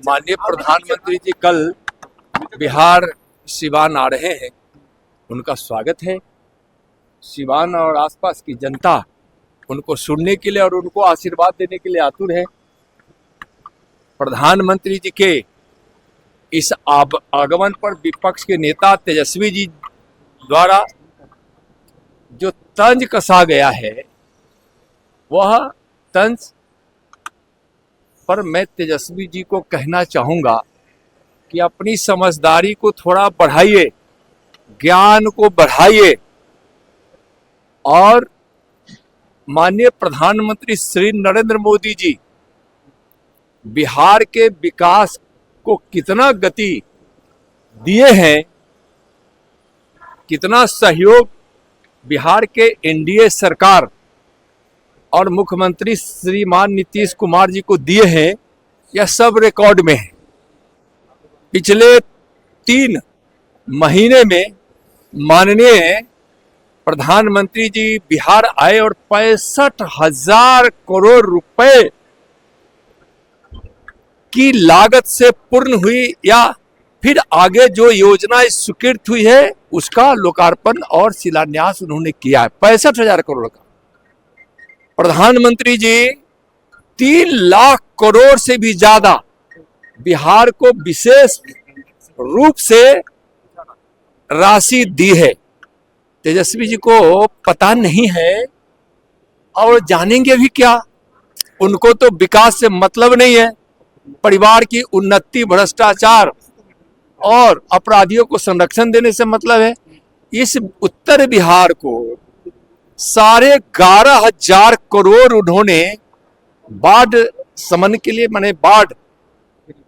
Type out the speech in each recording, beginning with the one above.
माननीय प्रधानमंत्री जी कल बिहार सिवान आ रहे हैं, उनका स्वागत है। सिवान और आसपास की जनता उनको सुनने के लिए और उनको आशीर्वाद देने के लिए आतुर है। प्रधानमंत्री जी के इस आगमन पर विपक्ष के नेता तेजस्वी जी द्वारा जो तंज कसा गया है, वह तंज पर मैं तेजस्वी जी को कहना चाहूंगा कि अपनी समझदारी को थोड़ा बढ़ाइए, ज्ञान को बढ़ाइए और माननीय प्रधानमंत्री श्री नरेंद्र मोदी जी बिहार के विकास को कितना गति दिए हैं, कितना सहयोग बिहार के एनडीए सरकार और मुख्यमंत्री श्रीमान नीतीश कुमार जी को दिए हैं, यह सब रिकॉर्ड में है। पिछले 3 महीने में माननीय प्रधानमंत्री जी बिहार आए और 65,000 करोड़ रुपए की लागत से पूर्ण हुई या फिर आगे जो योजना स्वीकृत हुई है उसका लोकार्पण और शिलान्यास उन्होंने किया है। 65,000 करोड़ का। प्रधानमंत्री जी 3 लाख करोड़ से भी ज्यादा बिहार को विशेष रूप से राशि दी है। तेजस्वी जी को पता नहीं है और जानेंगे भी क्या। उनको तो विकास से मतलब नहीं है, परिवार की उन्नति, भ्रष्टाचार और अपराधियों को संरक्षण देने से मतलब है। इस उत्तर बिहार को 11,500 करोड़ उन्होंने बाढ़ शमन के लिए, माने बाढ़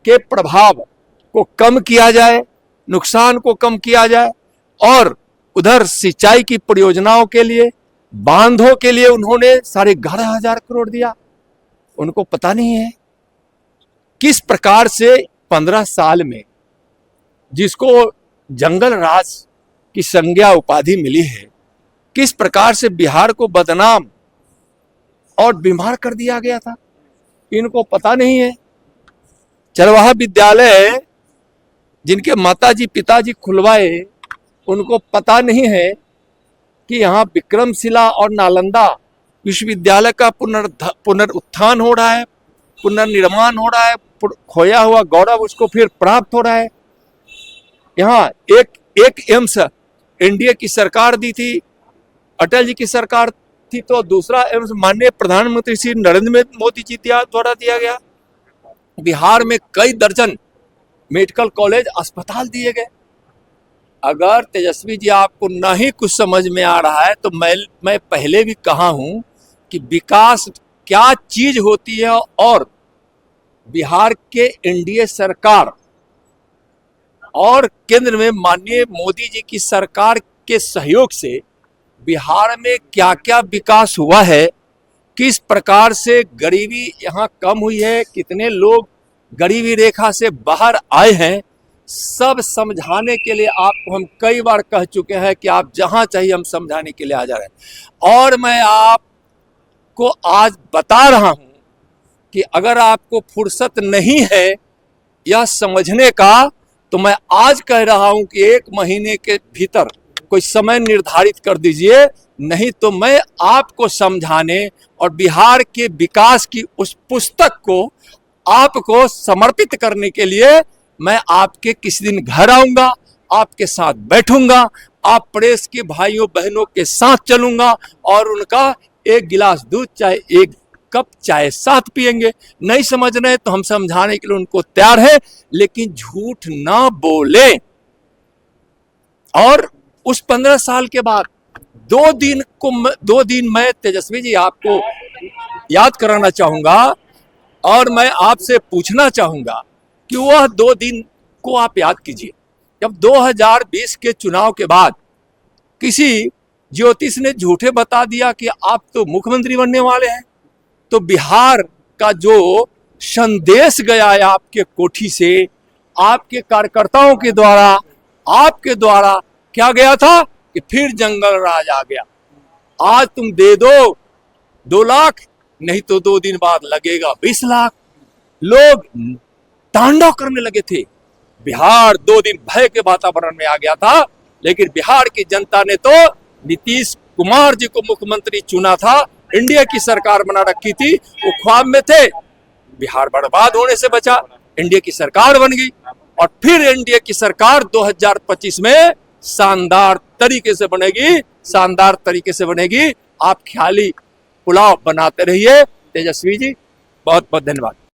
के प्रभाव को कम किया जाए, नुकसान को कम किया जाए और उधर सिंचाई की परियोजनाओं के लिए, बांधों के लिए उन्होंने 11,500 करोड़ दिया। उनको पता नहीं है किस प्रकार से 15 साल में जिसको जंगल राज की संज्ञा उपाधि मिली है, किस प्रकार से बिहार को बदनाम और बीमार कर दिया गया था। इनको पता नहीं है। चरवाहा विद्यालय जिनके माताजी पिताजी खुलवाए, उनको पता नहीं है कि यहाँ विक्रमशिला और नालंदा विश्वविद्यालय का पुनरुत्थान हो रहा है, पुनर्निर्माण हो रहा है, खोया हुआ गौरव उसको फिर प्राप्त हो रहा है। यहाँ एक एम्स एनडीए की सरकार दी थी, अटल जी की सरकार थी, तो दूसरा एम्स माननीय प्रधानमंत्री श्री नरेंद्र मोदी जी द्वारा दिया गया। बिहार में कई दर्जन मेडिकल कॉलेज अस्पताल दिए गए। अगर तेजस्वी जी आपको नहीं कुछ समझ में आ रहा है तो मैं पहले भी कहा हूं कि विकास क्या चीज होती है और बिहार के एनडीए सरकार और केंद्र में माननीय मोदी जी की सरकार के सहयोग से बिहार में क्या क्या विकास हुआ है, किस प्रकार से गरीबी यहाँ कम हुई है, कितने लोग गरीबी रेखा से बाहर आए हैं, सब समझाने के लिए आपको हम कई बार कह चुके हैं कि आप जहां चाहिए हम समझाने के लिए आ जा रहे हैं। और मैं आपको आज बता रहा हूं कि अगर आपको फुर्सत नहीं है यह समझने का, तो मैं आज कह रहा हूं कि 1 महीने के भीतर कोई समय निर्धारित कर दीजिए, नहीं तो मैं आपको समझाने और बिहार के विकास की उस पुस्तक को आपको समर्पित करने के लिए मैं आपके किसी दिन घर आऊंगा, आपके साथ बैठूंगा, आप प्रेस के भाइयों बहनों के साथ चलूंगा और उनका 1 गिलास दूध चाहे 1 कप चाय साथ पिएंगे। नहीं समझ रहे तो हम समझाने के लिए उनको तैयार है, लेकिन झूठ ना बोले। और उस 15 साल के बाद 2 दिन मैं तेजस्वी जी आपको याद कराना चाहूंगा और मैं आपसे पूछना चाहूंगा कि वह 2 दिन को आप याद कीजिए। जब 2020 के चुनाव के बाद किसी ज्योतिष ने झूठे बता दिया कि आप तो मुख्यमंत्री बनने वाले हैं, तो बिहार का जो संदेश गया है आपके कोठी से, आपके कार्यकर्ताओं के द्वारा, आपके द्वारा क्या गया था कि फिर जंगल राज आ गया। आज तुम दे दो 2 लाख, नहीं तो 2 दिन बाद लगेगा 20 लाख। लोग तांडव करने लगे थे। बिहार 2 दिन भय के वातावरण में आ गया था, लेकिन बिहार की जनता ने तो नीतीश कुमार जी को मुख्यमंत्री चुना था, इंडिया की सरकार बना रखी थी, वो ख्वाब में थे। बिहार बर्बाद होने से बचा, इंडिया की सरकार बन गई, और फिर इंडिया की सरकार 2025 में शानदार तरीके से बनेगी, शानदार तरीके से बनेगी। आप ख्याली पुलाव बनाते रहिए। तेजस्वी जी, बहुत बहुत धन्यवाद।